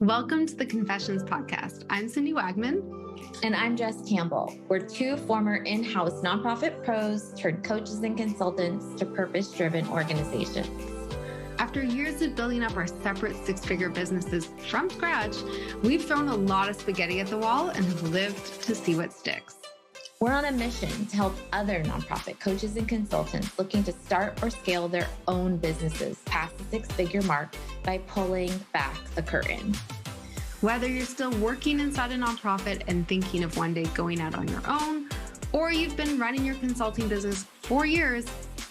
Welcome to the Confessions Podcast. I'm Cindy Wagman. And I'm Jess Campbell. We're two former in-house nonprofit pros turned coaches and consultants to purpose-driven organizations. After years of building up our separate six-figure businesses from scratch, we've thrown a lot of spaghetti at the wall and have lived to see what sticks. We're on a mission to help other nonprofit coaches and consultants looking to start or scale their own businesses past the six-figure mark by pulling back the curtain. Whether you're still working inside a nonprofit and thinking of one day going out on your own, or you've been running your consulting business for years,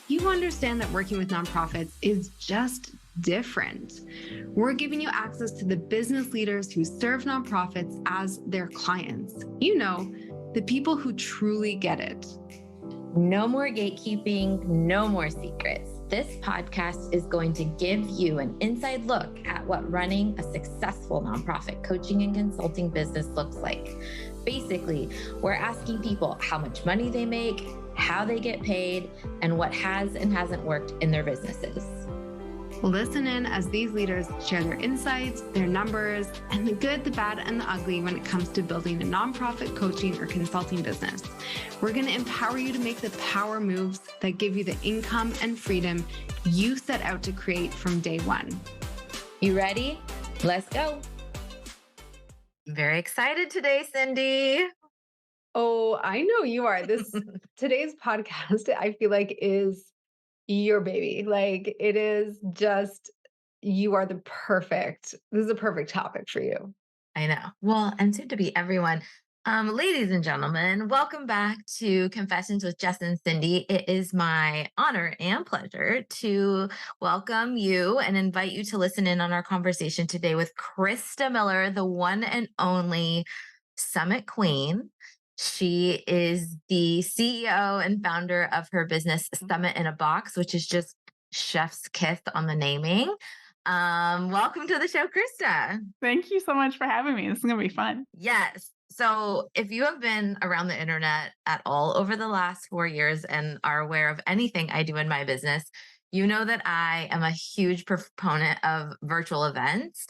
you understand that working with nonprofits is just different. We're giving you access to the business leaders who serve nonprofits as their clients. You know, the people who truly get it. No more gatekeeping, no more secrets. This podcast is going to give you an inside look at what running a successful nonprofit coaching and consulting business looks like. Basically, we're asking people how much money they make, how they get paid, and what has and hasn't worked in their businesses. Listen in as these leaders share their insights, their numbers, and the good, the bad, and the ugly when it comes to building a nonprofit coaching or consulting business. We're going to empower you to make the power moves that give you the income and freedom you set out to create from day one. You ready? Let's go. I'm very excited today, Cindy. Oh, I know you are. Today's podcast, I feel like, is your baby. Like, it is just, you are this is a perfect topic for you. I know. Well, and soon to be everyone. Ladies and gentlemen, welcome back to Confessions with Jess and Cindy. It is my honor and pleasure to welcome you and invite you to listen in on our conversation today with Krista Miller, the one and only Summit Queen. She is the CEO and founder of her business, Summit in a Box, which is just chef's kiss on the naming. Welcome to the show, Krista. Thank you so much for having me. This is going to be fun. Yes. So if you have been around the internet at all over the last 4 years and are aware of anything I do in my business, you know that I am a huge proponent of virtual events,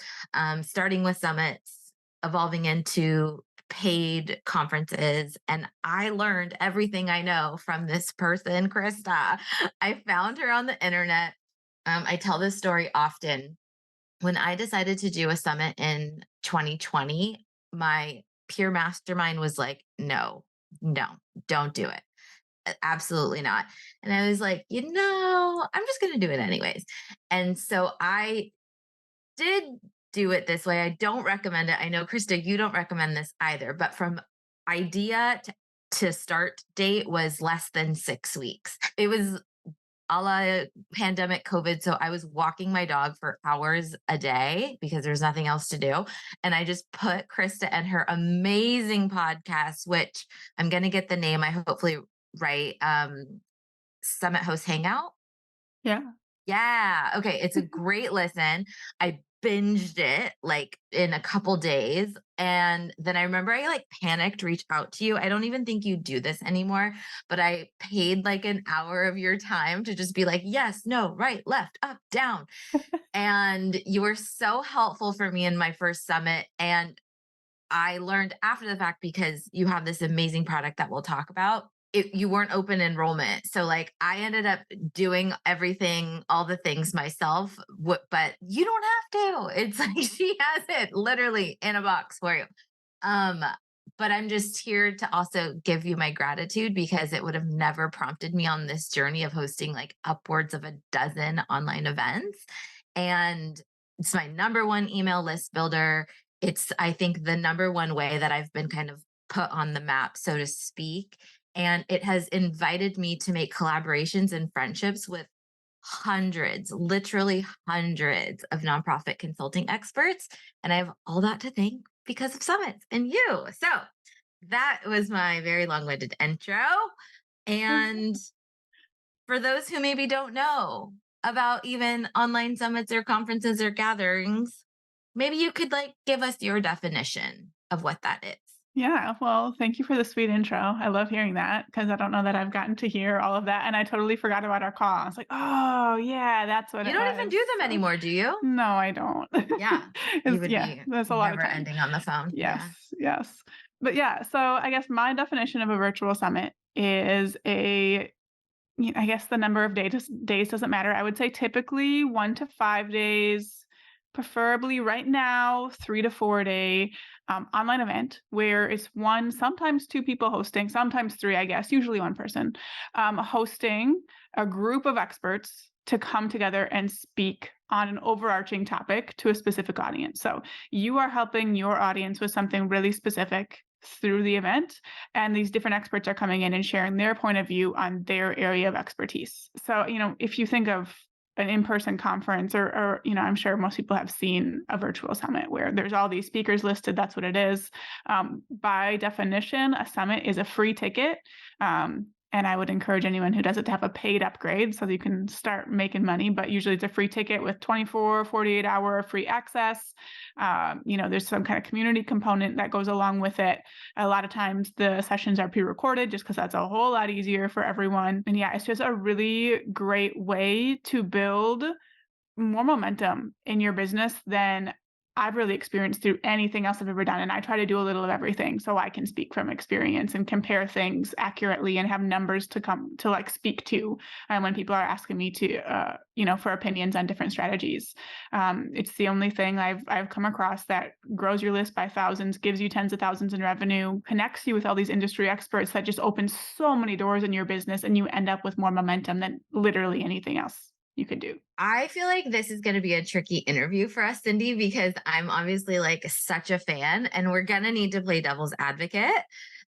starting with summits, evolving into paid conferences. And I learned everything I know from this person, Krista. I found her on the internet. I tell this story often. When I decided to do a summit in 2020, my peer mastermind was like, no, don't do it. Absolutely not. And I was like, I'm just going to do it anyways. And so I did do it this way. I don't recommend it. I know, Krista, you don't recommend this either, but from idea to start date was less than 6 weeks. It was a la pandemic COVID. So I was walking my dog for hours a day because there's nothing else to do. And I just put Krista and her amazing podcast, which I'm going to get the name, I hopefully right. Summit Host Hangout. Yeah. Yeah. Okay. It's a great listen. I binged it like in a couple days. And then I remember I like panicked, reached out to you. I don't even think you do this anymore, but I paid like an hour of your time to just be like, yes, no, right, left, up, down. And you were so helpful for me in my first summit. And I learned after the fact, because you have this amazing product that we'll talk about, you weren't open enrollment. So like I ended up doing everything, all the things myself, but you don't have to. It's like she has it literally in a box for you. But I'm just here to also give you my gratitude, because it would have never prompted me on this journey of hosting like upwards of a dozen online events. And it's my number one email list builder. It's, I think, the number one way that I've been kind of put on the map, so to speak. And it has invited me to make collaborations and friendships with literally hundreds of nonprofit consulting experts. And I have all that to thank because of summits and you. So that was my very long-winded intro. And for those who maybe don't know about even online summits or conferences or gatherings, maybe you could like give us your definition of what that is. Yeah, well, thank you for the sweet intro. I love hearing that because I don't know that I've gotten to hear all of that, and I totally forgot about our call. I was like, "Oh, yeah, that's what You it don't even was." do them So anymore, do you? no, I don't. Yeah. You would Yeah, be that's a lot of never time. ending on the phone. Yes, Yeah. yes. But yeah, so I guess my definition of a virtual summit is I guess the number of days doesn't matter. I would say typically 1 to 5 days, preferably right now, 3 to 4 day, online event where it's 1, sometimes 2 people hosting, sometimes 3, I guess, usually 1 person, hosting a group of experts to come together and speak on an overarching topic to a specific audience. So you are helping your audience with something really specific through the event, and these different experts are coming in and sharing their point of view on their area of expertise. So, if you think of an in-person conference or I'm sure most people have seen a virtual summit where there's all these speakers listed. That's what it is. By definition, a summit is a free ticket. And I would encourage anyone who does it to have a paid upgrade so that you can start making money. But usually it's a free ticket with 24, 48-hour free access. There's some kind of community component that goes along with it. A lot of times the sessions are pre-recorded just because that's a whole lot easier for everyone. And yeah, it's just a really great way to build more momentum in your business than I've really experienced through anything else I've ever done. And I try to do a little of everything so I can speak from experience and compare things accurately and have numbers to come to speak to when people are asking me to, for opinions on different strategies. It's the only thing I've come across that grows your list by thousands, gives you tens of thousands in revenue, connects you with all these industry experts that just opens so many doors in your business, and you end up with more momentum than literally anything else you could do. I feel like this is going to be a tricky interview for us, Cindy, because I'm obviously like such a fan and we're going to need to play devil's advocate.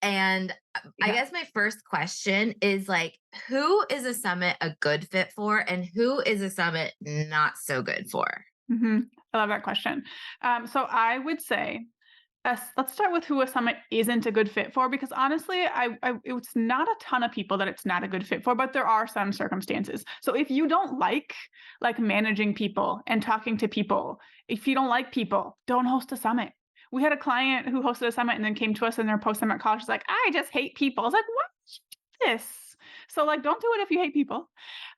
And I Yeah. guess my first question is like, who is a summit a good fit for and who is a summit not so good for? I love that question. So I would say, let's start with who a summit isn't a good fit for, because honestly, it's not a ton of people that it's not a good fit for, but there are some circumstances. So if you don't like managing people and talking to people, if you don't like people, don't host a summit. We had a client who hosted a summit and then came to us in their post-summit call. She's like, I just hate people. I was like, what? This. So don't do it if you hate people.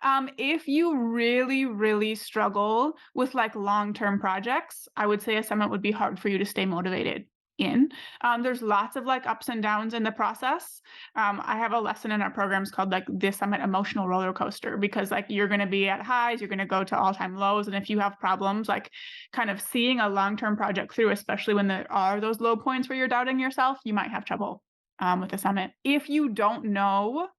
If you really, really struggle with long-term projects, I would say a summit would be hard for you to stay motivated in. There's lots of ups and downs in the process. I have a lesson in our programs called the Summit Emotional Roller Coaster, because you're going to be at highs, you're going to go to all-time lows. And if you have problems, kind of seeing a long-term project through, especially when there are those low points where you're doubting yourself, you might have trouble with a summit. If you don't know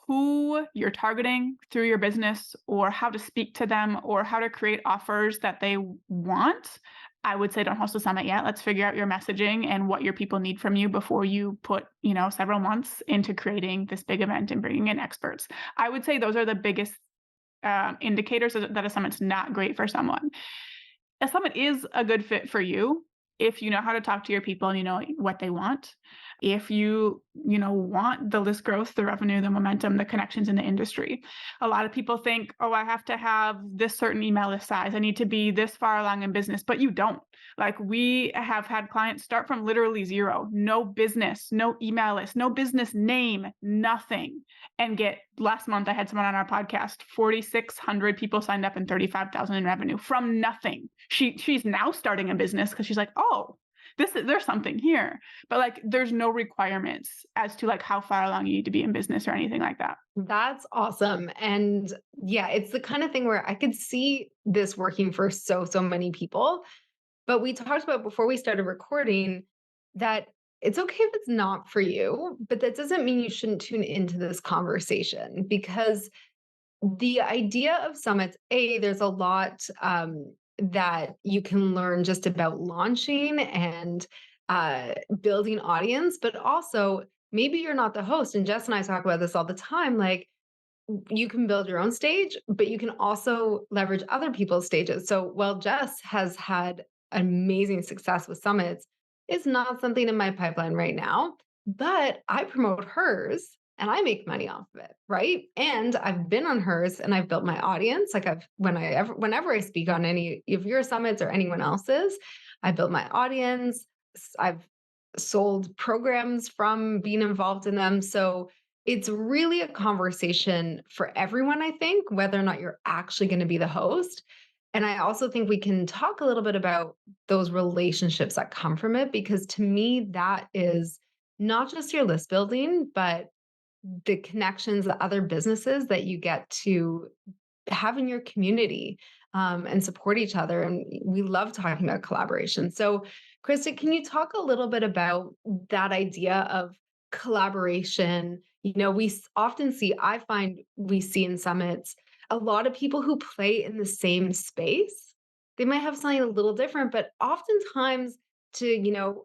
who you're targeting through your business, or how to speak to them, or how to create offers that they want, I would say don't host a summit yet. Let's figure out your messaging and what your people need from you before you put, several months into creating this big event and bringing in experts. I would say those are the biggest indicators that a summit's not great for someone. A summit is a good fit for you if you know how to talk to your people and you know what they want. If you want the list growth, the revenue, the momentum, the connections in the industry. A lot of people think, oh, I have to have this certain email list size. I need to be this far along in business, but you don't. We have had clients start from literally zero, no business, no email list, no business name, nothing. And last month I had someone on our podcast, 4,600 people signed up and 35,000 in revenue from nothing. She's now starting a business because she's like, oh, there's something here, but there's no requirements as to how far along you need to be in business or anything like that. That's awesome. And yeah, it's the kind of thing where I could see this working for so many people. But we talked about before we started recording that it's okay if it's not for you, but that doesn't mean you shouldn't tune into this conversation, because the idea of summits, there's a lot that you can learn just about launching and building audience, but also maybe you're not the host. And Jess and I talk about this all the time. You can build your own stage, but you can also leverage other people's stages. So while Jess has had amazing success with summits, it's not something in my pipeline right now, but I promote hers and I make money off of it, right? And I've been on hers and I've built my audience. Whenever I speak on any of your summits or anyone else's, I built my audience. I've sold programs from being involved in them. So it's really a conversation for everyone, I think, whether or not you're actually going to be the host. And I also think we can talk a little bit about those relationships that come from it, because to me, that is not just your list building, but the connections, the other businesses that you get to have in your community, and support each other. And we love talking about collaboration. So, Krista, can you talk a little bit about that idea of collaboration? We often see, I find we see in summits, a lot of people who play in the same space. They might have something a little different, but oftentimes to,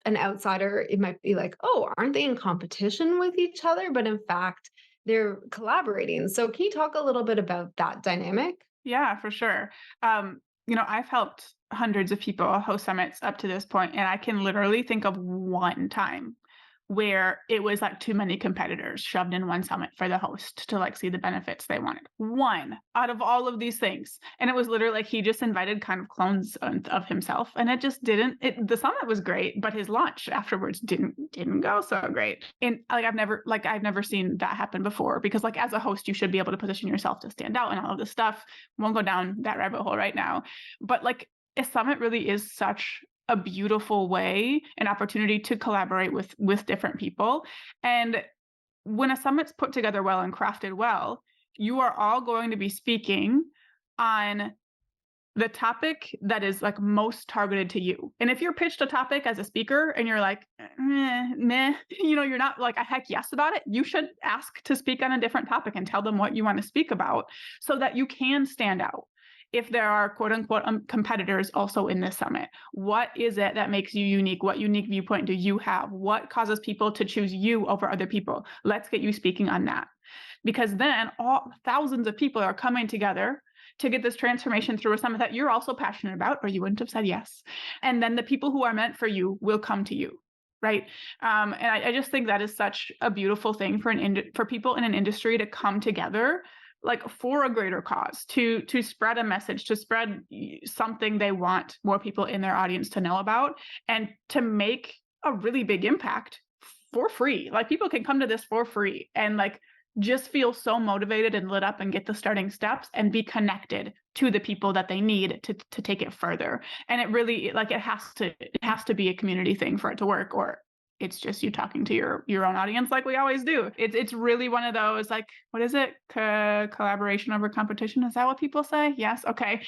an outsider, it might be like, oh, aren't they in competition with each other? But in fact, they're collaborating. So, can you talk a little bit about that dynamic? Yeah, for sure. I've helped hundreds of people host summits up to this point, and I can literally think of one time where it was like too many competitors shoved in one summit for the host to like see the benefits they wanted. One out of all of these things. And it was literally like he just invited kind of clones of himself, and it just didn't the summit was great, but his launch afterwards didn't go so great. And like I've never seen that happen before, because like as a host you should be able to position yourself to stand out and all of this stuff. Won't go down that rabbit hole right now. But like a summit really is such a beautiful way, an opportunity to collaborate with different people. And when a summit's put together well and crafted well, you are all going to be speaking on the topic that is like most targeted to you. And if you're pitched a topic as a speaker and you're like, meh, you're not like a heck yes about it, you should ask to speak on a different topic and tell them what you want to speak about so that you can stand out. If there are quote unquote competitors also in this summit, what is it that makes you unique? What unique viewpoint do you have? What causes people to choose you over other people? Let's get you speaking on that. Because then thousands of people are coming together to get this transformation through a summit that you're also passionate about, or you wouldn't have said yes. And then the people who are meant for you will come to you. Right. And I just think that is such a beautiful thing for people in an industry to come together, like for a greater cause, to spread a message, to spread something they want more people in their audience to know about, and to make a really big impact for free. Like people can come to this for free and like just feel so motivated and lit up and get the starting steps and be connected to the people that they need to take it further. And it really like it has to be a community thing for it to work, or it's just you talking to your own audience like we always do. It's really one of those, like, what is it? Collaboration over competition. Is that what people say? Yes. Okay.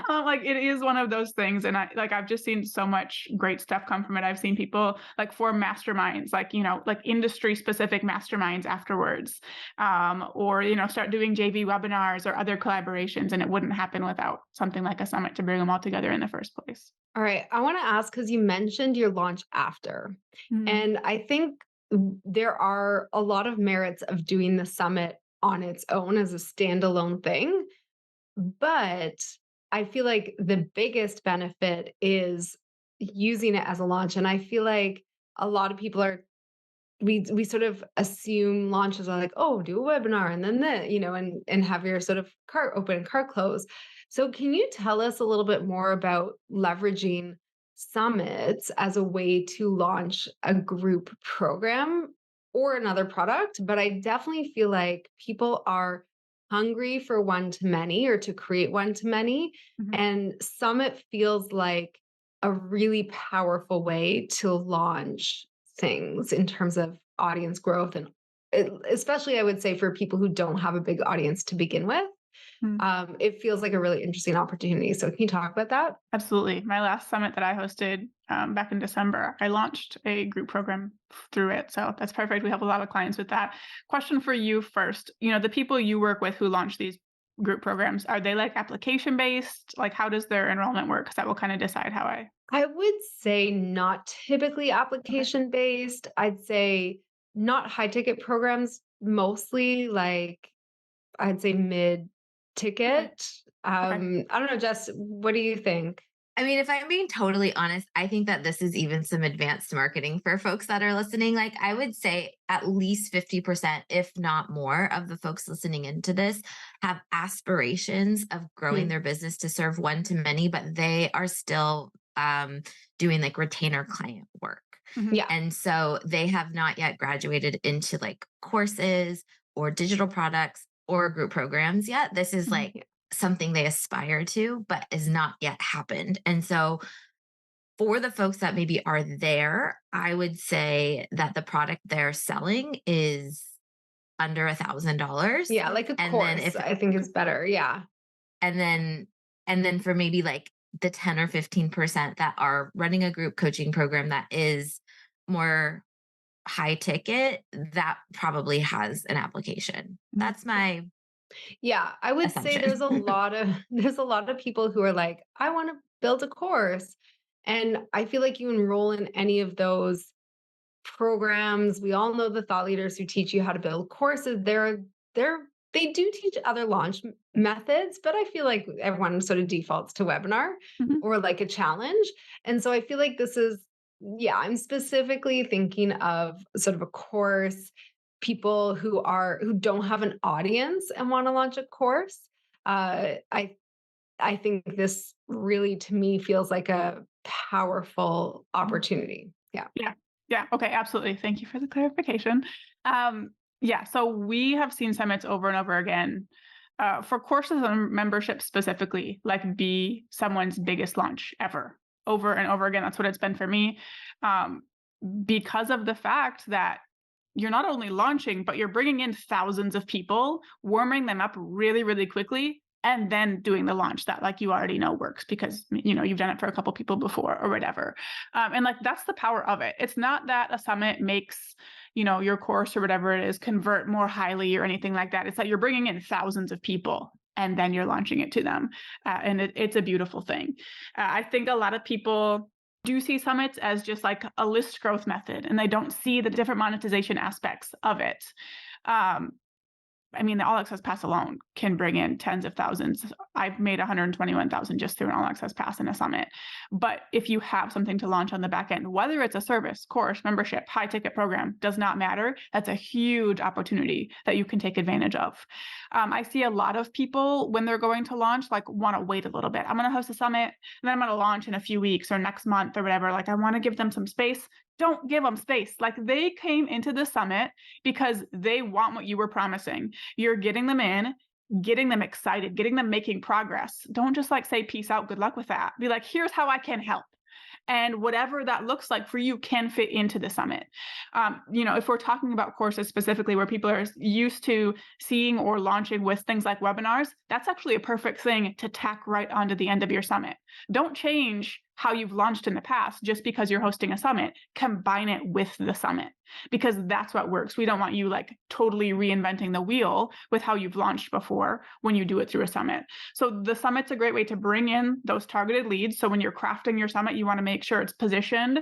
Like it is one of those things. And I've just seen so much great stuff come from it. I've seen people like form masterminds, like, like industry specific masterminds afterwards, or, start doing JV webinars or other collaborations. And it wouldn't happen without something like a summit to bring them all together in the first place. All right. I want to ask, because you mentioned your launch after, and I think there are a lot of merits of doing the summit on its own as a standalone thing. But I feel like the biggest benefit is using it as a launch. And I feel like a lot of people we sort of assume launches are like, oh, do a webinar and then and have your sort of cart open and cart close. So can you tell us a little bit more about leveraging summits as a way to launch a group program or another product? But I definitely feel like people are hungry for one to many, or to create one to many. Mhm. And summit feels like a really powerful way to launch things in terms of audience growth, and especially I would say for people who don't have a big audience to begin with. Mhm. It feels like a really interesting opportunity. So can you talk about that? Absolutely. My last summit that I hosted back in December, I launched a group program through it. So that's perfect. We have a lot of clients with that. Question for you first. The people you work with who launch these group programs, are they like application based? Like how does their enrollment work? Because that will kind of decide how I would say not typically Okay. application based. I'd say not high ticket programs, mostly like I'd say mid Okay. ticket. Okay. I don't know, Jess, what do you think? I mean, if I'm being totally honest, I think that this is even some advanced marketing for folks that are listening. Like, I would say at least 50%, if not more, of the folks listening into this have aspirations of growing Hmm. their business to serve one to many, but they are still doing like retainer client work. Yeah. And so they have not yet graduated into like courses or digital products or group programs yet. This is like something they aspire to, but is not yet happened. And so for the folks that maybe are there, I would say that the product they're selling is under $1,000. Yeah. Like a And course, then if I think is better. Yeah. and then for maybe like the 10 or 15% that are running a group coaching program that is more high ticket, that probably has an application. That's my Yeah. I would say assumption. there's a lot of people who are like, I want to build a course. And I feel like you enroll in any of those programs. We all know the thought leaders who teach you how to build courses. They do teach other launch methods, but I feel like everyone sort of defaults to webinar Mhm. or like a challenge. And so I feel like this is, yeah, I'm specifically thinking of sort of a course, people who don't have an audience and want to launch a course. I think this really to me feels like a powerful opportunity. Yeah. Yeah. Yeah. Okay. Absolutely. Thank you for the clarification. Yeah. So we have seen summits over and over again for courses and memberships specifically, like be someone's biggest launch ever, over and over again. That's what it's been for me. Um, because of the fact that you're not only launching, but you're bringing in thousands of people, warming them up really, really quickly, and then doing the launch that like you already know works because you've done it for a couple people before or whatever. And like that's the power of it. It's not that a summit makes your course or whatever it is convert more highly or anything like that. It's that you're bringing in thousands of people and then you're launching it to them, and it's a beautiful thing. I think a lot of people do see summits as just like a list growth method, and they don't see the different monetization aspects of it. I mean, the All Access Pass alone can bring in tens of thousands. I've made 121,000 just through an All Access Pass in a summit. But if you have something to launch on the back end, whether it's a service, course, membership, high ticket program, does not matter. That's a huge opportunity that you can take advantage of. I see a lot of people when they're going to launch, like want to wait a little bit. I'm going to host a summit and then I'm going to launch in a few weeks or next month or whatever. Like I want to give them some space. Don't give them space. Like they came into the summit because they want what you were promising. You're getting them in, getting them excited, getting them making progress. Don't just like say, peace out, good luck with that. Be like, here's how I can help. And whatever that looks like for you can fit into the summit. If we're talking about courses specifically where people are used to seeing or launching with things like webinars, that's actually a perfect thing to tack right onto the end of your summit. Don't change how you've launched in the past just because you're hosting a summit. Combine it with the summit because that's what works. We don't want you like totally reinventing the wheel with how you've launched before when you do it through a summit. So the summit's a great way to bring in those targeted leads. So when you're crafting your summit, you want to make sure it's positioned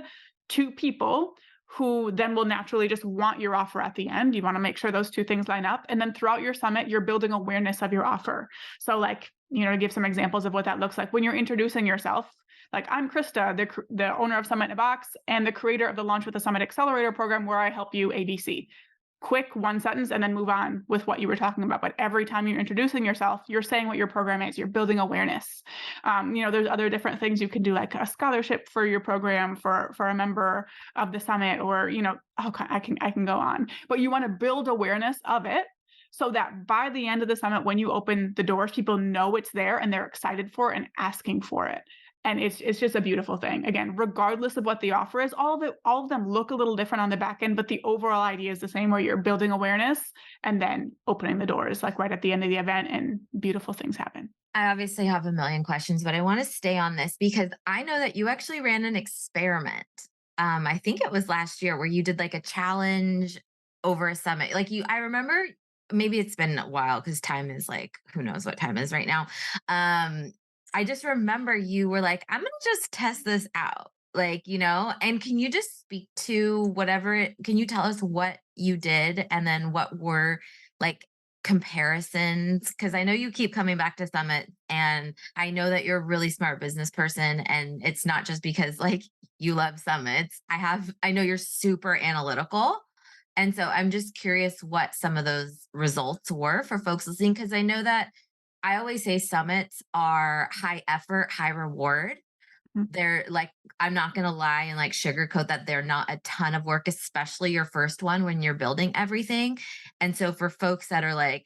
to people who then will naturally just want your offer at the end. You want to make sure those two things line up. And then throughout your summit, you're building awareness of your offer. So like, to give some examples of what that looks like when you're introducing yourself, like I'm Krista, the owner of Summit in a Box and the creator of the Launch with the Summit Accelerator program where I help you ABC. Quick one sentence and then move on with what you were talking about. But every time you're introducing yourself, you're saying what your program is. You're building awareness. There's other different things you can do, like a scholarship for your program for a member of the summit, or I can go on. But you want to build awareness of it so that by the end of the summit, when you open the doors, people know it's there and they're excited for it and asking for it. And it's just a beautiful thing. Again, regardless of what the offer is, all of them look a little different on the back end, but the overall idea is the same, where you're building awareness and then opening the doors like right at the end of the event, and beautiful things happen. I obviously have a million questions, but I want to stay on this because I know that you actually ran an experiment. I think it was last year where you did like a challenge over a summit. I remember, maybe it's been a while because time is like, who knows what time is right now. I just remember you were like, I'm going to just test this out. And can you just speak to can you tell us what you did and then what were like comparisons? Because I know you keep coming back to Summit and I know that you're a really smart business person, and it's not just because like you love summits. I know you're super analytical. And so I'm just curious what some of those results were for folks listening, because I know that I always say summits are high effort, high reward. they're like, I'm not going to lie and like sugarcoat that they're not a ton of work, especially your first one when you're building everything. And so for folks that are like,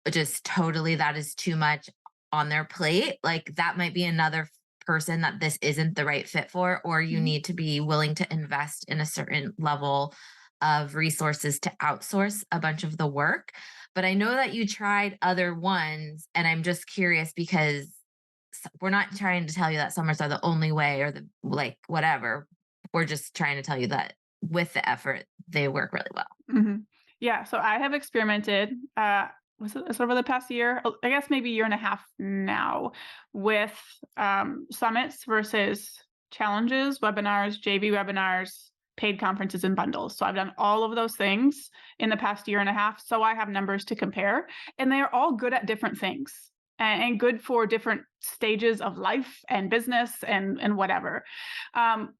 just totally, that is too much on their plate, like that might be another person that this isn't the right fit for, or you Mhm. need to be willing to invest in a certain level of resources to outsource a bunch of the work. But I know that you tried other ones, and I'm just curious because we're not trying to tell you that summers are the only way or the like whatever. We're just trying to tell you that with the effort, they work really well. Mhm. Yeah, so I have experimented, was it over the past year? I guess maybe a year and a half now with, summits versus challenges, webinars, JV webinars, paid conferences, and bundles. So I've done all of those things in the past year and a half, so I have numbers to compare, and they are all good at different things and good for different stages of life and business and whatever.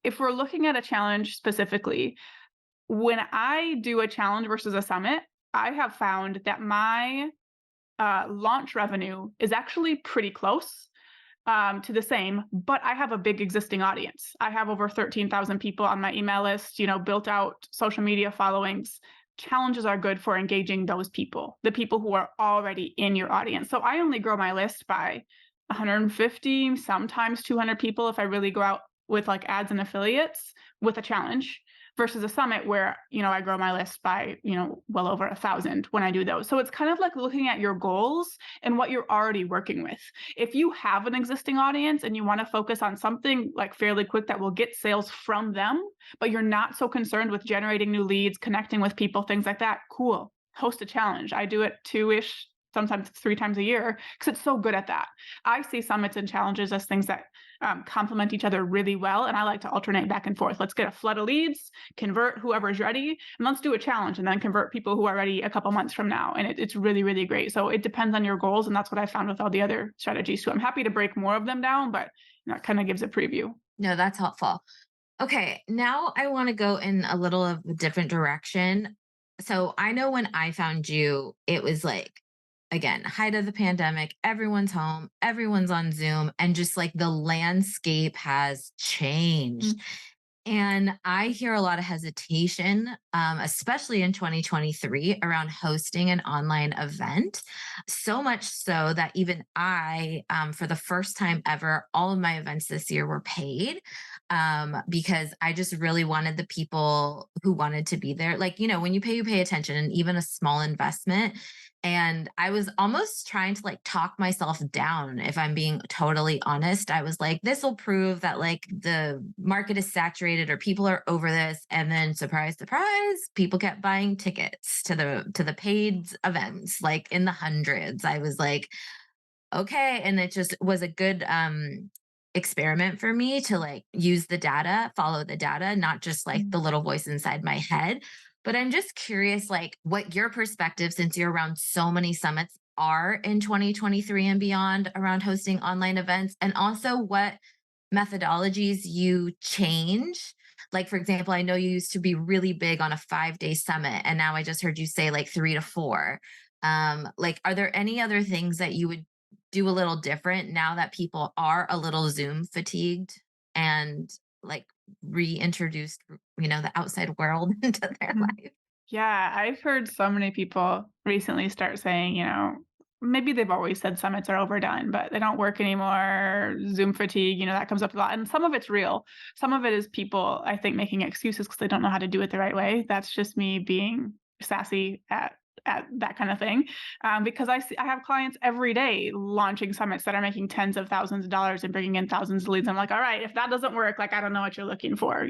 If we're looking at a challenge specifically, when I do a challenge versus a summit, I have found that my launch revenue is actually pretty close to the same, but I have a big existing audience. I have over 13,000 people on my email list, built out social media followings. Challenges are good for engaging those people, the people who are already in your audience. So I only grow my list by 150, sometimes 200 people if I really go out with like ads and affiliates with a challenge versus a summit where I grow my list by well over 1,000 when I do those. So it's kind of like looking at your goals and what you're already working with. If you have an existing audience and you want to focus on something like fairly quick that will get sales from them, but you're not so concerned with generating new leads, connecting with people, things like that, cool, host a challenge. I do it 2-ish, sometimes 3 times a year because it's so good at that. I see summits and challenges as things that complement each other really well, and I like to alternate back and forth. Let's get a flood of leads, convert whoever's ready, and let's do a challenge and then convert people who are ready a couple months from now. And it's really, really great. So it depends on your goals, and that's what I found with all the other strategies too. I'm happy to break more of them down, but it kind of gives a preview. No, that's helpful. Okay, now I want to go in a little of a different direction. So I know when I found you, it was like, again, height of the pandemic, everyone's home, everyone's on Zoom, and just like the landscape has changed. And I hear a lot of hesitation, especially in 2023, around hosting an online event. So much so that even I, for the first time ever, all of my events this year were paid because I just really wanted the people who wanted to be there. Like, when you pay attention, and even a small investment. And I was almost trying to like talk myself down. If I'm being totally honest, I was like, this will prove that like the market is saturated or people are over this. And then surprise, surprise, people kept buying tickets to the paid events, like in the hundreds. I was like, okay. And it just was a good experiment for me to like use the data, follow the data, not just like the little voice inside my head. But I'm just curious, like, what your perspective, since you're around so many summits, are in 2023 and beyond around hosting online events, and also what methodologies you change. Like, for example, I know you used to be really big on a 5-day summit, and now I just heard you say like 3 to 4. Like, are there any other things that you would do a little different now that people are a little Zoom fatigued and like reintroduced, the outside world into their Mhm. life? Yeah, I've heard so many people recently start saying, maybe they've always said summits are overdone, but they don't work anymore. Zoom fatigue, that comes up a lot. And some of it's real. Some of it is people, I think, making excuses because they don't know how to do it the right way. That's just me being sassy at that kind of thing, because I have clients every day launching summits that are making tens of thousands of dollars and bringing in thousands of leads. I'm like, all right, if that doesn't work, like I don't know what you're looking for,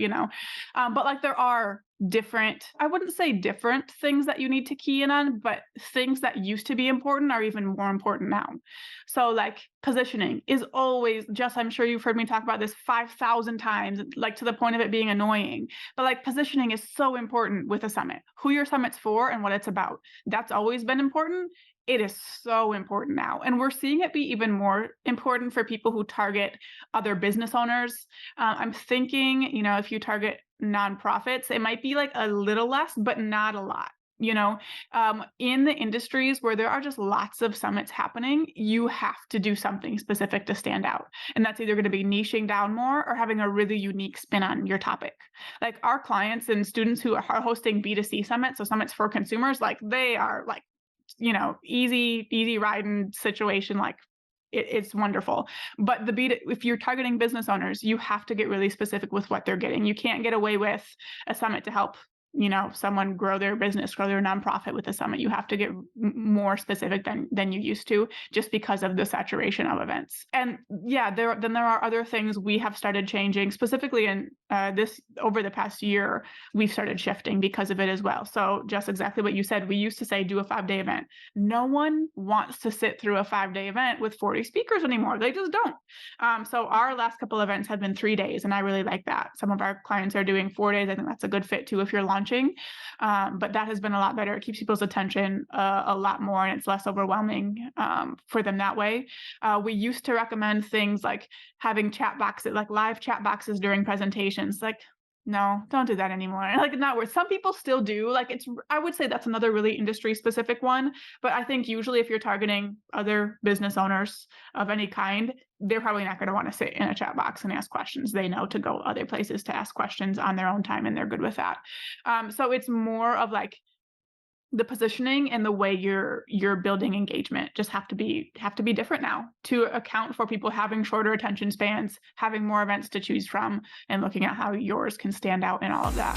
but like there are different, I wouldn't say different things that you need to key in on, but things that used to be important are even more important now. So like positioning is always just, I'm sure you've heard me talk about this 5,000 times, like to the point of it being annoying, but like positioning is so important with a summit, who your summit's for and what it's about. That's always been important. It is so important now. And we're seeing it be even more important for people who target other business owners. I'm thinking, if you target nonprofits, it might be like a little less, but not a lot. You know, in the industries where there are just lots of summits happening, you have to do something specific to stand out. And that's either going to be niching down more or having a really unique spin on your topic. Like our clients and students who are hosting B2C summits, so summits for consumers, like they are like, easy riding situation. Like it's wonderful. But if you're targeting business owners, you have to get really specific with what they're getting. You can't get away with a summit to help someone grow their business, grow their nonprofit with a summit. You have to get more specific than you used to, just because of the saturation of events. And yeah, there are other things we have started changing, specifically in this over the past year. We've started shifting because of it as well. So just exactly what you said, we used to say do a 5-day event. No one wants to sit through a 5-day event with 40 speakers anymore. They just don't. So our last couple events have been 3 days, and I really like that. Some of our clients are doing 4 days. I think that's a good fit too if you're launching. But that has been a lot better. It keeps people's attention a lot more, and it's less overwhelming for them that way. We used to recommend things like having chat boxes, like live chat boxes during presentations. Like, no, don't do that anymore. Like, not worth. Some people still do. Like, I would say that's another really industry specific one. But I think usually if you're targeting other business owners of any kind, they're probably not going to want to sit in a chat box and ask questions. They know to go other places to ask questions on their own time, and they're good with that. So it's more of like the positioning and the way you're building engagement just have to be different now to account for people having shorter attention spans, having more events to choose from, and looking at how yours can stand out in all of that.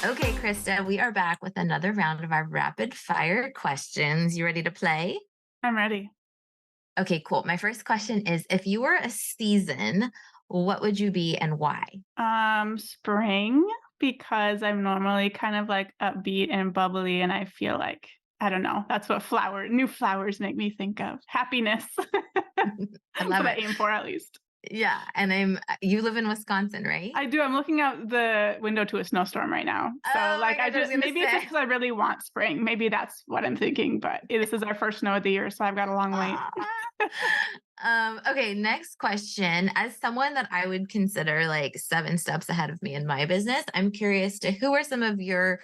Okay, Krista, we are back with another round of our rapid fire questions. You ready to play? I'm ready. Okay, cool. My first question is, if you were a season, what would you be and why? Spring, because I'm normally kind of like upbeat and bubbly, and I feel like, I don't know, that's what new flowers make me think of. Happiness. I That's love what I it. aim for, at least. Yeah, and you live in Wisconsin, right? I do. I'm looking out the window to a snowstorm right now. So Oh my like gosh, I was gonna maybe it's just say. because I really want spring. Maybe that's what I'm thinking, but this is our first snow of the year, so I've got a long wait. Okay, next question. As someone that I would consider like 7 steps ahead of me in my business, I'm curious to who are some of your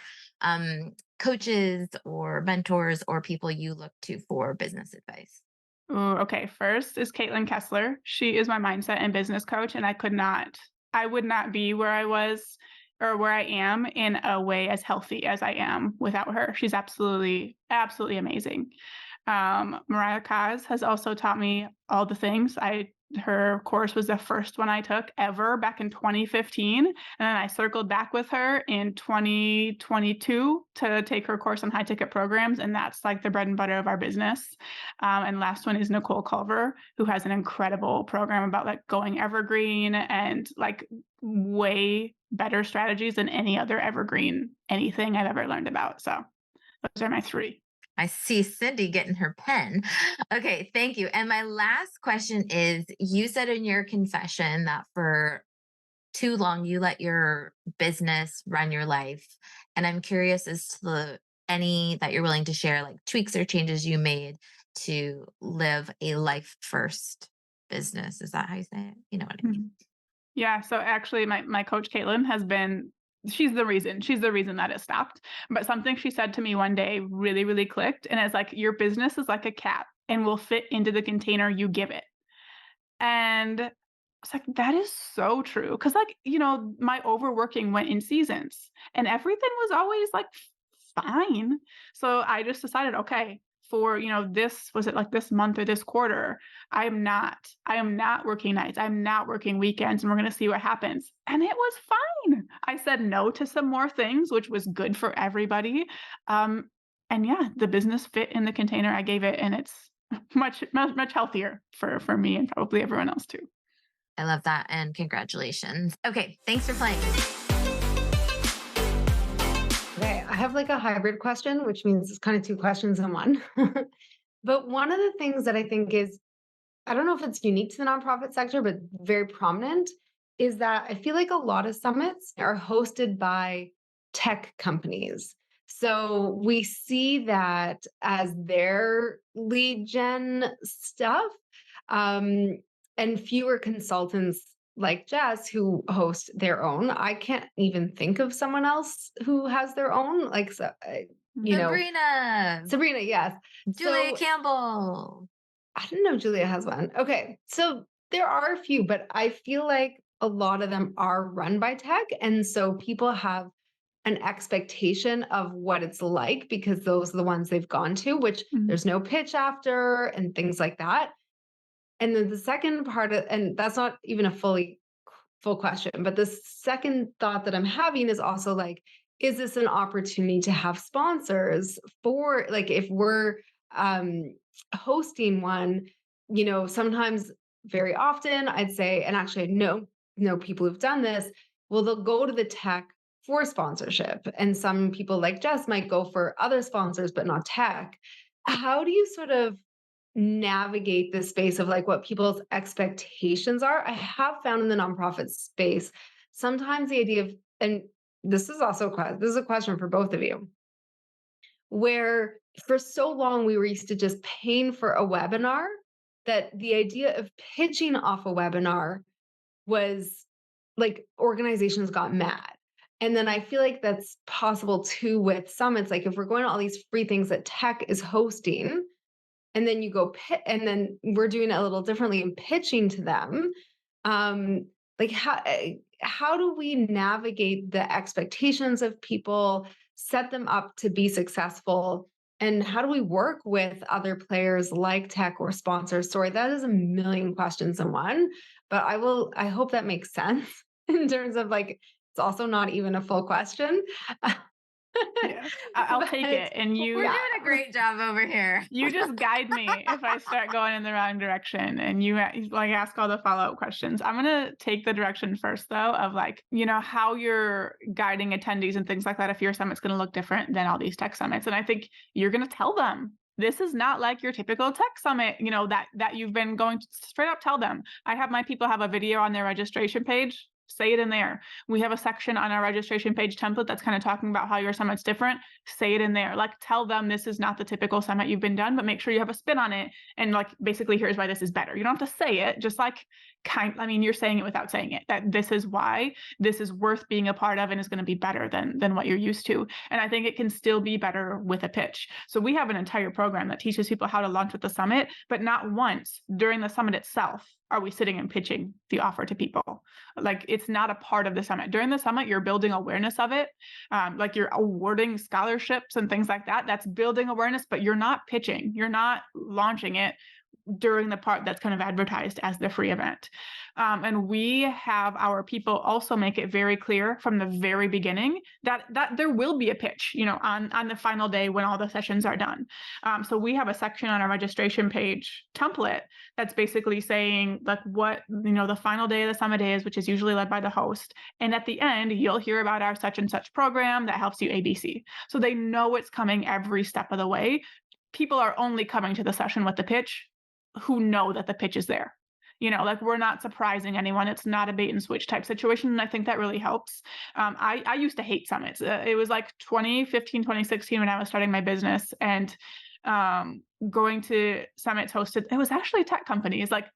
coaches or mentors or people you look to for business advice? Ooh, okay. First is Caitlin Kessler. She is my mindset and business coach, and I would not be where I was or where I am in a way as healthy as I am without her. She's absolutely, absolutely amazing. Mariah Kaz has also taught me all the things. Her course was the first one I took ever back in 2015, and then I circled back with her in 2022 to take her course on high ticket programs, and that's like the bread and butter of our business. And last one is Nicole Culver, who has an incredible program about like going evergreen and like way better strategies than any other evergreen anything I've ever learned about. So those are my 3. I see Cindy getting her pen. Okay, thank you. And my last question is, you said in your confession that for too long you let your business run your life. And I'm curious as to any that you're willing to share, like tweaks or changes you made to live a life first business. Is that how you say it? You know what I mean? Mhm. Yeah, so actually my coach Caitlin she's the reason that it stopped. But something she said to me one day really, really clicked. And it's like, your business is like a cat and will fit into the container you give it. And it's like, that is so true. Cause like, my overworking went in seasons and everything was always like fine. So I just decided, okay, for this month or this quarter, I am not working nights. I'm not working weekends, and we're gonna see what happens. And it was fine. I said no to some more things, which was good for everybody. And yeah, the business fit in the container I gave it, and it's much healthier for me and probably everyone else too. I love that. And congratulations. Okay, thanks for playing. Okay, I have like a hybrid question, which means it's kind of 2 questions in one. But one of the things that I think is, I don't know if it's unique to the nonprofit sector, but very prominent, is that I feel like a lot of summits are hosted by tech companies. So we see that as their lead gen stuff, and fewer consultants like Jess who host their own. I can't even think of someone else who has their own, like, so, you know, Sabrina, Sabrina, yes. Julia So Campbell. I didn't know Julia has one. Okay. So there are a few, but I feel like a lot of them are run by tech. And so people have an expectation of what it's like because those are the ones they've gone to, which Mhm. there's no pitch after and things like that. And then the second part of, and that's not even a full question, but the second thought that I'm having is also like, is this an opportunity to have sponsors for, like, if we're um hosting one, sometimes, very often I'd say, and actually I know people who've done this, well, they'll go to the tech for sponsorship. And some people like Jess might go for other sponsors, but not tech. How do you sort of navigate the space of like what people's expectations are? I have found in the nonprofit space sometimes the idea of, and this is also this is a question for both of you, where for so long we were used to just paying for a webinar, that the idea of pitching off a webinar was like organizations got mad. And then I feel like that's possible too with summits. Like if we're going to all these free things that tech is hosting, and then you go and then we're doing it a little differently and pitching to them, um like how do we navigate the expectations of people, set them up to be successful, and how do we work with other players like tech or sponsors? Sorry, that is a million questions in one, but I hope that makes sense in terms of like, it's also not even a full question. Yeah, I'll take But it. And We're you, doing a great job over here. you just guide me if I start going in the wrong direction, and you like ask all the follow-up questions. I'm gonna take the direction first though of like, how you're guiding attendees and things like that. If your summit's gonna look different than all these tech summits, and I think you're gonna tell them this is not like your typical tech summit, that you've been going to. Straight up tell them. I have my people have a video on their registration page. Say it in there. We have a section on our registration page template that's kind of talking about how your summit's different. Say it in there. Like, tell them this is not the typical summit you've been done, but make sure you have a spin on it. And like, basically, here's why this is better. You don't have to say it, just like you're saying it without saying it, that this is why this is worth being a part of and is going to be better than what you're used to. And I think it can still be better with a pitch. So we have an entire program that teaches people how to launch with the summit, but not once during the summit itself are we sitting and pitching the offer to people. Like, it's not a part of the summit. During the summit, you're building awareness of it. Like, you're awarding scholarships and things like that. That's building awareness, but you're not pitching. You're not launching it during the part that's kind of advertised as the free event. And we have our people also make it very clear from the very beginning that there will be a pitch, on the final day when all the sessions are done. So we have a section on our registration page template that's basically saying like what, the final day of the summit is, which is usually led by the host. And at the end, you'll hear about our such and such program that helps you ABC. So they know it's coming every step of the way. People are only coming to the session with the pitch who know that the pitch is there. Like, we're not surprising anyone. It's not a bait and switch type situation. And I think that really helps. I used to hate summits. It was like 2015, 2016 when I was starting my business, and going to summits hosted. It was actually tech companies like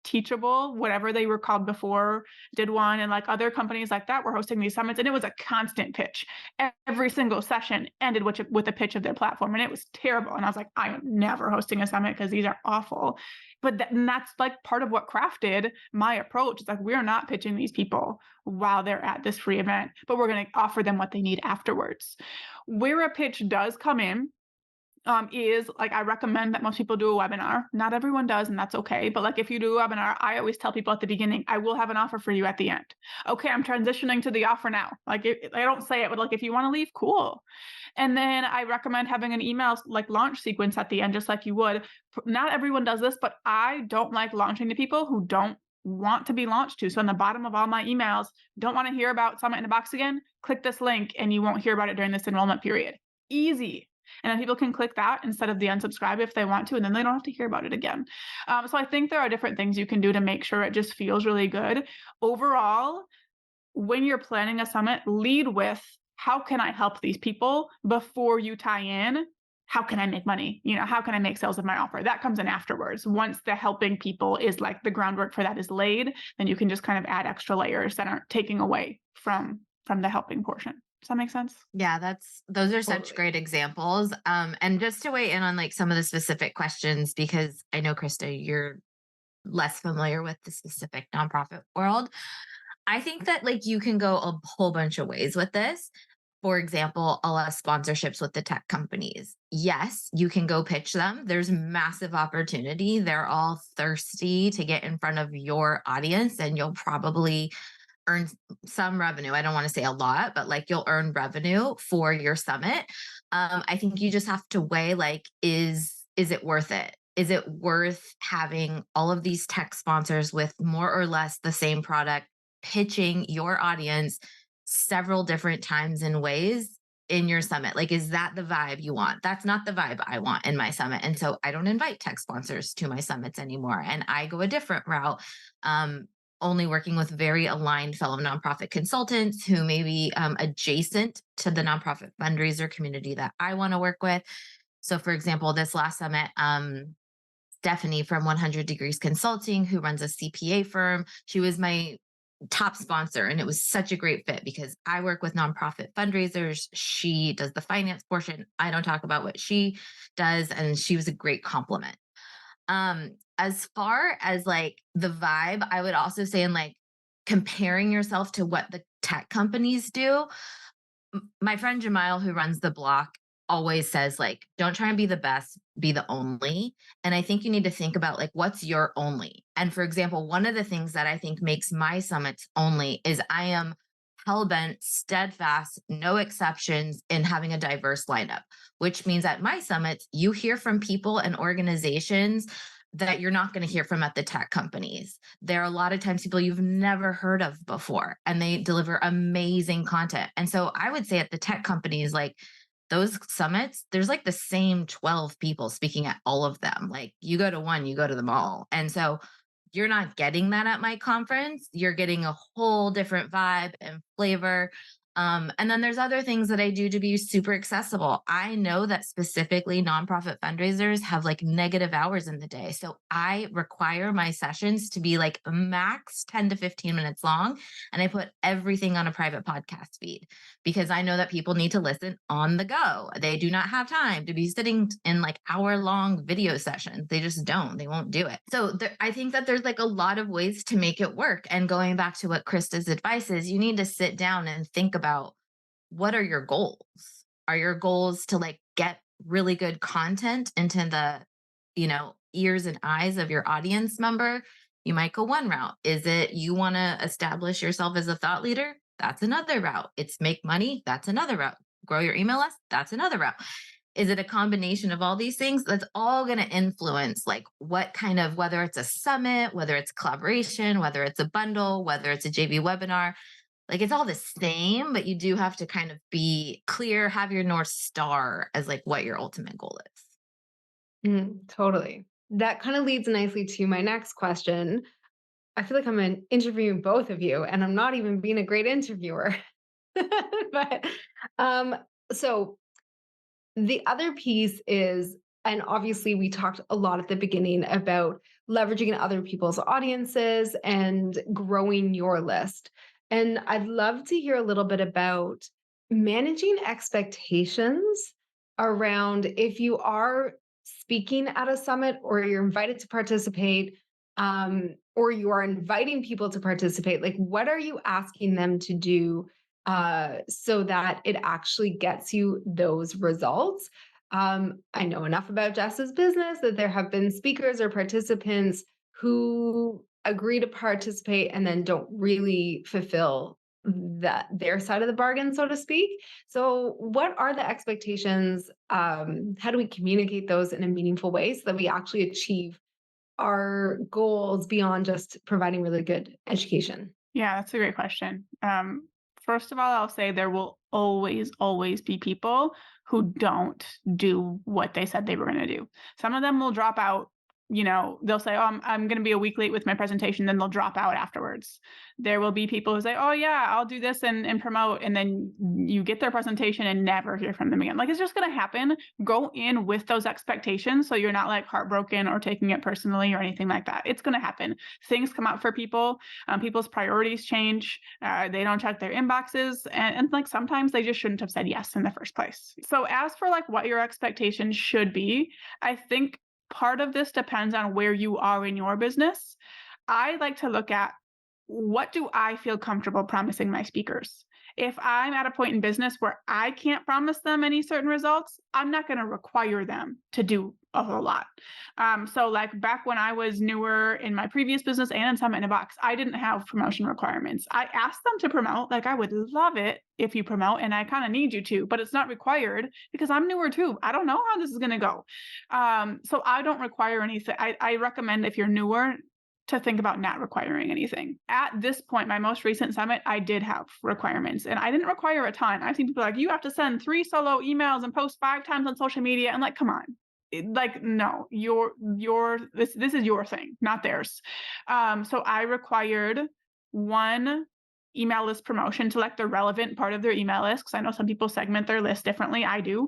Teachable, whatever they were called before, did one, and like other companies like that were hosting these summits, and it was a constant pitch. Every single session ended with a pitch of their platform, and it was terrible. And I was like, I am never hosting a summit because these are awful. But that's like part of what crafted my approach. It's like, we're not pitching these people while they're at this free event, but we're going to offer them what they need afterwards. Where a pitch does come in, is like, I recommend that most people do a webinar. Not everyone does, and that's okay. But like, if you do a webinar, I always tell people at the beginning, I will have an offer for you at the end. Okay, I'm transitioning to the offer now. Like, I don't say it, but like, if you want to leave, cool. And then I recommend having an email like launch sequence at the end, just like you would. Not everyone does this, but I don't like launching to people who don't want to be launched to. So on the bottom of all my emails, don't want to hear about Summit in a Box again? Click this link and you won't hear about it during this enrollment period. Easy. And then people can click that instead of the unsubscribe if they want to, and then they don't have to hear about it again. So I think there are different things you can do to make sure it just feels really good. Overall, when you're planning a summit, lead with, how can I help these people before you tie in how can I make money? How can I make sales of my offer? That comes in afterwards. Once the helping people is like the groundwork for that is laid, then you can just kind of add extra layers that aren't taking away from the helping portion. Does that make sense? Yeah, those are such Totally. great examples. And just to weigh in on like some of the specific questions, because I know Krista, you're less familiar with the specific nonprofit world. I think that like you can go a whole bunch of ways with this. For example, a lot of sponsorships with the tech companies. Yes, you can go pitch them. There's massive opportunity. They're all thirsty to get in front of your audience, and you'll probably earn some revenue. I don't want to say a lot, but like you'll earn revenue for your summit. I think you just have to weigh like, is it worth it? Is it worth having all of these tech sponsors with more or less the same product pitching your audience several different times and ways in your summit? Like, is that the vibe you want? That's not the vibe I want in my summit. And so I don't invite tech sponsors to my summits anymore. And I go a different route. Only working with very aligned fellow nonprofit consultants who may be adjacent to the nonprofit fundraiser community that I want to work with. So, for example, this last summit, Stephanie from 100 Degrees Consulting, who runs a CPA firm, she was my top sponsor. And it was such a great fit because I work with nonprofit fundraisers. She does the finance portion. I don't talk about what she does. And she was a great compliment. As far as like the vibe, I would also say in like comparing yourself to what the tech companies do. My friend Jamile, who runs the block, always says like, don't try and be the best, be the only. And I think you need to think about like, what's your only? And for example, one of the things that I think makes my summits only is I am hellbent, steadfast, no exceptions in having a diverse lineup, which means at my summits, you hear from people and organizations that you're not going to hear from at the tech companies. There are a lot of times people you've never heard of before, and they deliver amazing content. And so I would say at the tech companies, like those summits, there's like the same 12 people speaking at all of them. Like you go to one, you go to them all. And so you're not getting that at my conference. You're getting a whole different vibe and flavor. And then there's other things that I do to be super accessible. I know that specifically nonprofit fundraisers have like negative hours in the day. So I require my sessions to be like max 10 to 15 minutes long. And I put everything on a private podcast feed because I know that people need to listen on the go. They do not have time to be sitting in like hour-long video sessions. They just don't. They won't do it. So I think that there's like a lot of ways to make it work. And going back to what Krista's advice is, you need to sit down and think about what are your goals? Are your goals to like get really good content into the, ears and eyes of your audience member? You might go one route. Is it you want to establish yourself as a thought leader? That's another route. It's make money. That's another route. Grow your email list. That's another route. Is it a combination of all these things? That's all going to influence like what kind of, whether it's a summit, whether it's collaboration, whether it's a bundle, whether it's a JV webinar. Like it's all the same, but you do have to kind of be clear, have your North Star as like what your ultimate goal is. Totally. That kind of leads nicely to my next question. I feel like I'm interviewing both of you, and I'm not even being a great interviewer. But so the other piece is, and obviously we talked a lot at the beginning about leveraging other people's audiences and growing your list. And I'd love to hear a little bit about managing expectations around if you are speaking at a summit or you're invited to participate, or you are inviting people to participate. Like, what are you asking them to do so that it actually gets you those results? I know enough about Jess's business that there have been speakers or participants who agree to participate and then don't really fulfill their side of the bargain, so to speak. So what are the expectations? How do we communicate those in a meaningful way so that we actually achieve our goals beyond just providing really good education? Yeah, that's a great question. First of all, I'll say there will always, always be people who don't do what they said they were going to do. Some of them will drop out they'll say, oh, I'm going to be a week late with my presentation. Then they'll drop out afterwards. There will be people who say, oh yeah, I'll do this and promote. And then you get their presentation and never hear from them again. Like, it's just going to happen. Go in with those expectations. So you're not like heartbroken or taking it personally or anything like that. It's going to happen. Things come up for people. People's priorities change. They don't check their inboxes. And like, sometimes they just shouldn't have said yes in the first place. So as for like what your expectations should be, I think part of this depends on where you are in your business. I like to look at, what do I feel comfortable promising my speakers? If I'm at a point in business where I can't promise them any certain results, I'm not going to require them to do a whole lot. So like back when I was newer in my previous business and in Summit in a Box, I didn't have promotion requirements. I asked them to promote, like, I would love it if you promote, and I kind of need you to, but it's not required because I'm newer too. I don't know how this is going to go. So I don't require anything. I recommend, if you're newer, to think about not requiring anything. At this point, my most recent summit, I did have requirements, and I didn't require a ton. I've seen people like, you have to send 3 solo emails and post 5 times on social media. And like, come on. Like, no, this is your thing, not theirs. So I required 1 email list promotion to like the relevant part of their email list, because I know some people segment their list differently. I do.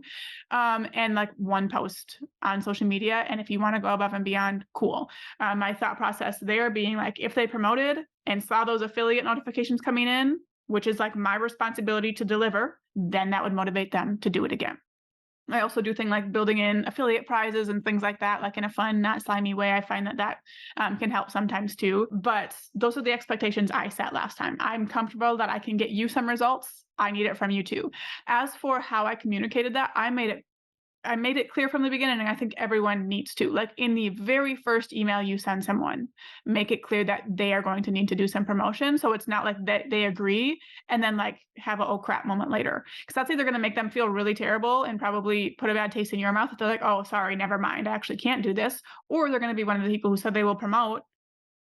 And like 1 post on social media. And if you want to go above and beyond, cool. My thought process there being like, if they promoted and saw those affiliate notifications coming in, which is like my responsibility to deliver, then that would motivate them to do it again. I also do things like building in affiliate prizes and things like that, like in a fun, not slimy way. I find that can help sometimes too. But those are the expectations I set last time. I'm comfortable that I can get you some results. I need it from you too. As for how I communicated that, I made it clear from the beginning, and I think everyone needs to. Like, in the very first email you send someone, make it clear that they are going to need to do some promotion. So it's not like that they agree and then like have a oh crap moment later. Because that's either going to make them feel really terrible and probably put a bad taste in your mouth if they're like, oh, sorry, never mind, I actually can't do this. Or they're going to be one of the people who said they will promote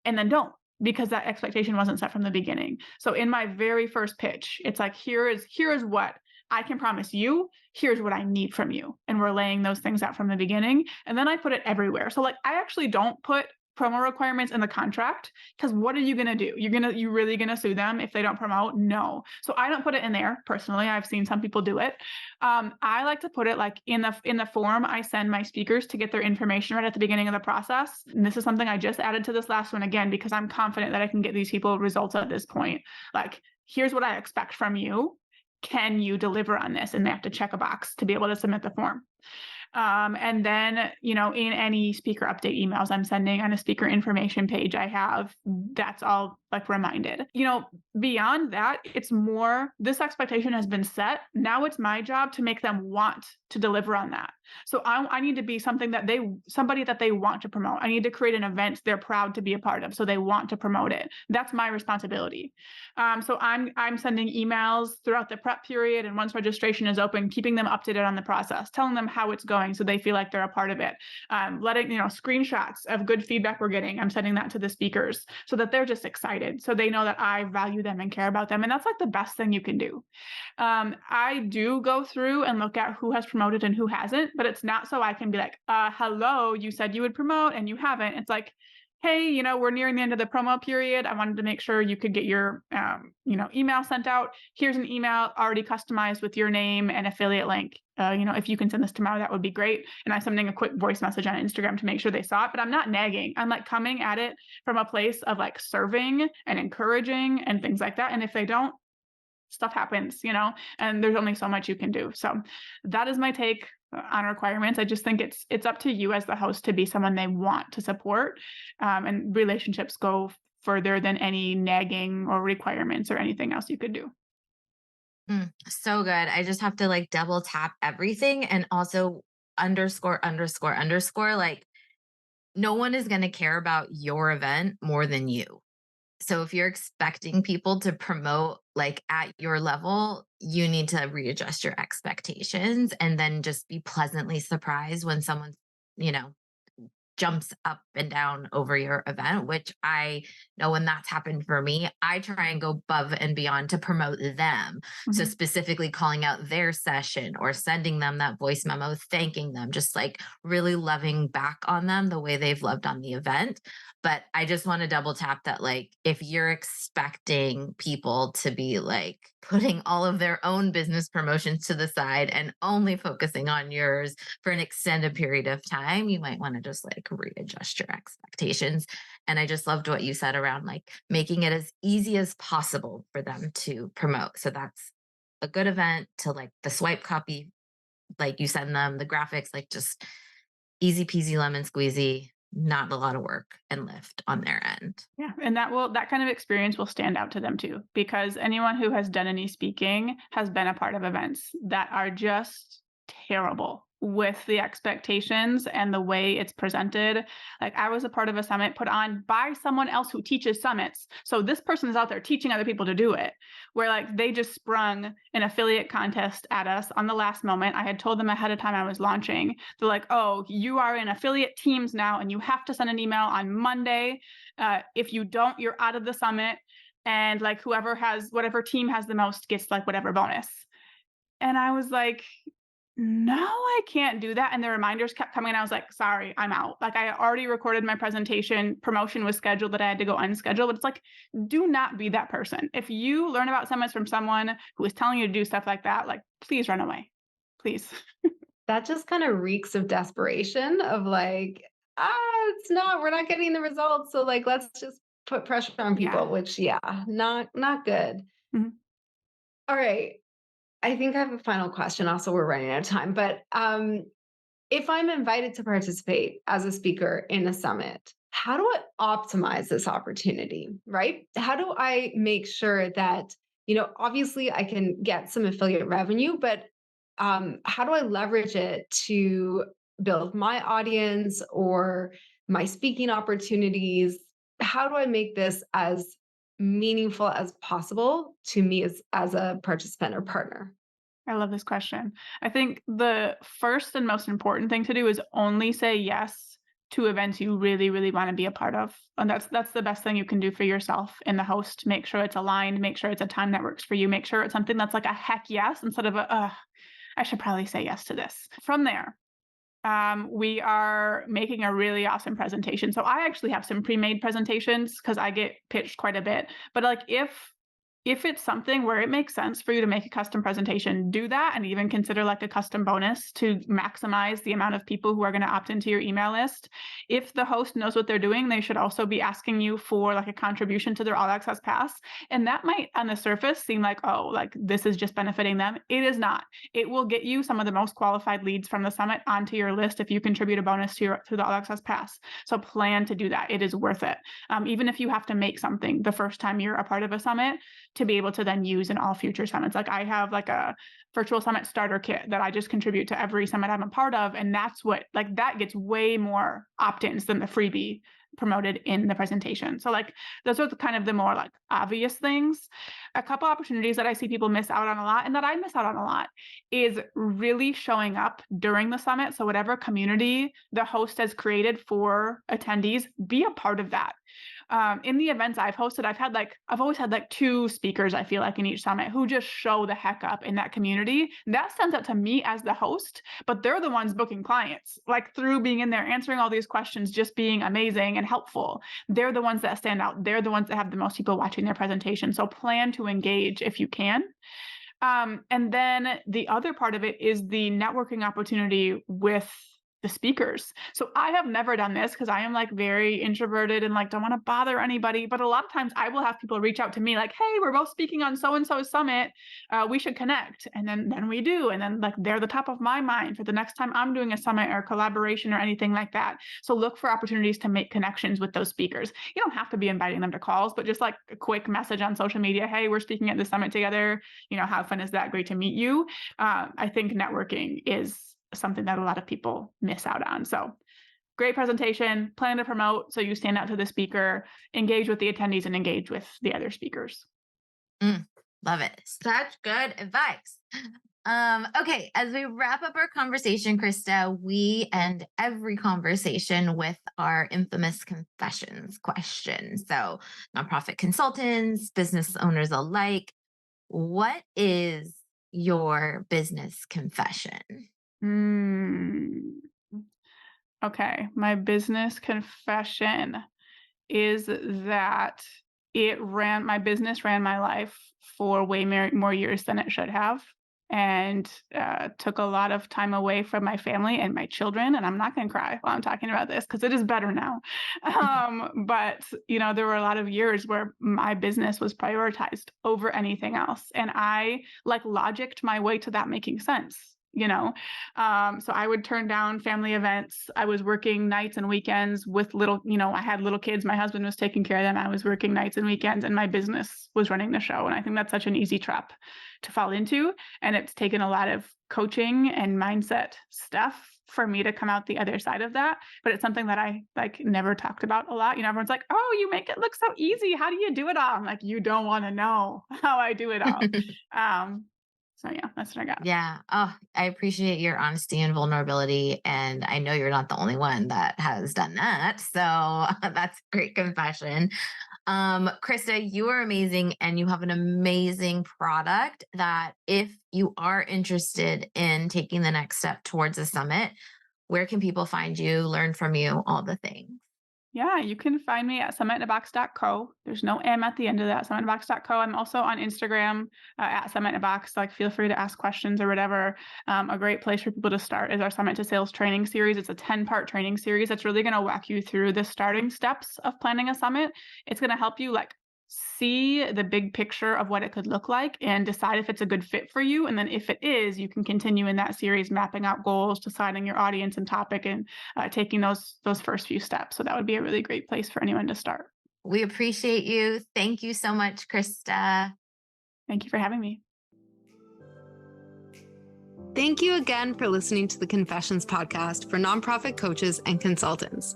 and then don't, because that expectation wasn't set from the beginning. So in my very first pitch, it's like, here is what I can promise you. Here's what I need from you. And we're laying those things out from the beginning. And then I put it everywhere. So like, I actually don't put promo requirements in the contract, because what are you going to do? You really going to sue them if they don't promote? No. So I don't put it in there personally. I've seen some people do it. I like to put it like in the form I send my speakers to get their information right at the beginning of the process. And this is something I just added to this last one again, because I'm confident that I can get these people results at this point. Like, here's what I expect from you. Can you deliver on this? And they have to check a box to be able to submit the form. And then, in any speaker update emails I'm sending on a speaker information page I have, that's all like reminded. Beyond that, it's more, this expectation has been set. Now it's my job to make them want to deliver on that. So I need to be somebody that they want to promote. I need to create an event they're proud to be a part of, so they want to promote it. That's my responsibility. So I'm sending emails throughout the prep period, and once registration is open, keeping them updated on the process, telling them how it's going so they feel like they're a part of it. Letting screenshots of good feedback we're getting, I'm sending that to the speakers so that they're just excited, so they know that I value them and care about them. And that's like the best thing you can do. I do go through and look at who has promoted and who hasn't, but it's not so I can be like, hello, you said you would promote and you haven't. It's like, hey, we're nearing the end of the promo period. I wanted to make sure you could get your, email sent out. Here's an email already customized with your name and affiliate link. If you can send this tomorrow, that would be great. And I'm sending a quick voice message on Instagram to make sure they saw it, but I'm not nagging. I'm like coming at it from a place of like serving and encouraging and things like that. And if they don't, stuff happens, and there's only so much you can do. So that is my take on requirements. I just think it's up to you as the host to be someone they want to support, and relationships go further than any nagging or requirements or anything else you could do. So good. I just have to like double tap everything, and also underscore, like, no one is going to care about your event more than you. So if you're expecting people to promote like at your level, you need to readjust your expectations, and then just be pleasantly surprised when someone's, jumps up and down over your event, which I know when that's happened for me, I try and go above and beyond to promote them. So Mhm. specifically calling out their session or sending them that voice memo, thanking them, just like really loving back on them the way they've loved on the event. But I just want to double tap that, like, if you're expecting people to be like putting all of their own business promotions to the side and only focusing on yours for an extended period of time, you might want to just like readjust your expectations. And I just loved what you said around like making it as easy as possible for them to promote. So that's a good event to like the swipe copy, like you send them the graphics, like just easy peasy lemon squeezy, not a lot of work and lift on their end. Yeah, and that kind of experience will stand out to them too, because anyone who has done any speaking has been a part of events that are just terrible with the expectations and the way it's presented. Like I was a part of a summit put on by someone else who teaches summits. So this person is out there teaching other people to do it, where like they just sprung an affiliate contest at us on the last moment. I had told them ahead of time I was launching. They're like, "Oh, you are in affiliate teams now and you have to send an email on Monday. If you don't, you're out of the summit. And like whatever team has the most gets like whatever bonus." And I was like, no, I can't do that. And the reminders kept coming. And I was like, sorry, I'm out. Like I already recorded my presentation. Promotion was scheduled that I had to go unschedule. But it's like, do not be that person. If you learn about summits from someone who is telling you to do stuff like that, like please run away. Please. That just kind of reeks of desperation of like, we're not getting the results. So like, let's just put pressure on Yeah. people, which yeah, not good. Mhm. All right. I think I have a final question. Also, we're running out of time, but if I'm invited to participate as a speaker in a summit, how do I optimize this opportunity? Right? How do I make sure that, obviously I can get some affiliate revenue, but how do I leverage it to build my audience or my speaking opportunities? How do I make this as meaningful as possible to me as a participant or partner? I love this question. I think the first and most important thing to do is only say yes to events you really, really want to be a part of. And that's the best thing you can do for yourself and the host. Make sure it's aligned, make sure it's a time that works for you, make sure it's something that's like a heck yes instead of I should probably say yes to this. From there, we are making a really awesome presentation. So I actually have some pre-made presentations because I get pitched quite a bit. But like if it's something where it makes sense for you to make a custom presentation, do that and even consider like a custom bonus to maximize the amount of people who are going to opt into your email list. If the host knows what they're doing, they should also be asking you for like a contribution to their all access pass. And that might on the surface seem like, oh, like this is just benefiting them. It is not. It will get you some of the most qualified leads from the summit onto your list if you contribute a bonus to the all access pass. So plan to do that. It is worth it. Even if you have to make something the first time you're a part of a summit, to be able to then use in all future summits. Like I have like a virtual summit starter kit that I just contribute to every summit I'm a part of. And that's what, like that gets way more opt-ins than the freebie promoted in the presentation. So like those are kind of the more like obvious things. A couple opportunities that I see people miss out on a lot and that I miss out on a lot is really showing up during the summit. So whatever community the host has created for attendees, be a part of that. In the events I've hosted, I've always had like two speakers, I feel like in each summit who just show the heck up in that community. That stands out to me as the host, but they're the ones booking clients, like through being in there, answering all these questions, just being amazing and helpful. They're the ones that stand out. They're the ones that have the most people watching their presentation. So plan to engage if you can. And then the other part of it is the networking opportunity with the speakers. So I have never done this because I am like very introverted and like don't want to bother anybody. But a lot of times I will have people reach out to me like, hey, we're both speaking on so-and-so summit. We should connect. And then we do. And then like they're the top of my mind for the next time I'm doing a summit or collaboration or anything like that. So look for opportunities to make connections with those speakers. You don't have to be inviting them to calls, but just like a quick message on social media. Hey, we're speaking at the summit together. How fun is that? Great to meet you. I think networking is something that a lot of people miss out on. So great presentation, plan to promote so you stand out to the speaker, engage with the attendees and engage with the other speakers. Love it. Such good advice. Okay, as we wrap up our conversation, Krista, we end every conversation with our infamous confessions question. So, nonprofit consultants, business owners alike, what is your business confession? Okay, my business confession is that my business ran my life for way more years than it should have, and took a lot of time away from my family and my children. And I'm not going to cry while I'm talking about this because it is better now. But there were a lot of years where my business was prioritized over anything else, and I like logicked my way to that making sense. So I would turn down family events. I was working nights and weekends with I had little kids. My husband was taking care of them. I was working nights and weekends, and my business was running the show. And I think that's such an easy trap to fall into. And it's taken a lot of coaching and mindset stuff for me to come out the other side of that. But it's something that I never talked about a lot. everyone's like, "Oh, you make it look so easy. How do you do it all?" I'm like, you don't want to know how I do it all. So yeah, that's what I got. Yeah. Oh, I appreciate your honesty and vulnerability. And I know you're not the only one that has done that. So that's a great confession. Krista, you are amazing and you have an amazing product that if you are interested in taking the next step towards a summit, where can people find you, learn from you, all the things? Yeah, you can find me at summitonabox.co. There's no M at the end of that, summitonabox.co. I'm also on Instagram at summitonabox. Feel free to ask questions or whatever. A great place for people to start is our Summit to Sales training series. It's a 10-part training series that's really going to walk you through the starting steps of planning a summit. It's going to help you see the big picture of what it could look like and decide if it's a good fit for you. And then if it is, you can continue in that series, mapping out goals, deciding your audience and topic, and taking those first few steps. So that would be a really great place for anyone to start. We appreciate you. Thank you so much, Krista. Thank you for having me. Thank you again for listening to the Confessions podcast for nonprofit coaches and consultants.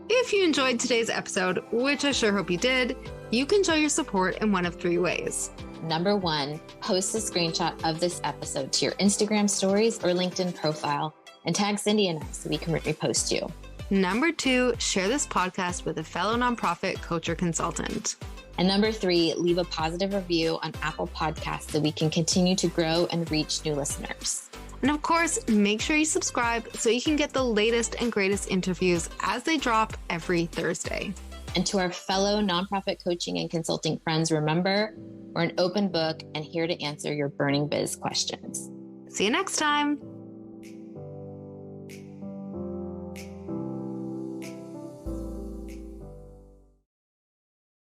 If you enjoyed today's episode, which I sure hope you did, you can show your support in one of 3 ways. Number 1, post a screenshot of this episode to your Instagram stories or LinkedIn profile and tag Cindy and I so we can repost you. Number 2, share this podcast with a fellow nonprofit coach or consultant. And number 3, leave a positive review on Apple Podcasts so we can continue to grow and reach new listeners. And of course, make sure you subscribe so you can get the latest and greatest interviews as they drop every Thursday. And to our fellow nonprofit coaching and consulting friends, remember, we're an open book and here to answer your burning biz questions. See you next time.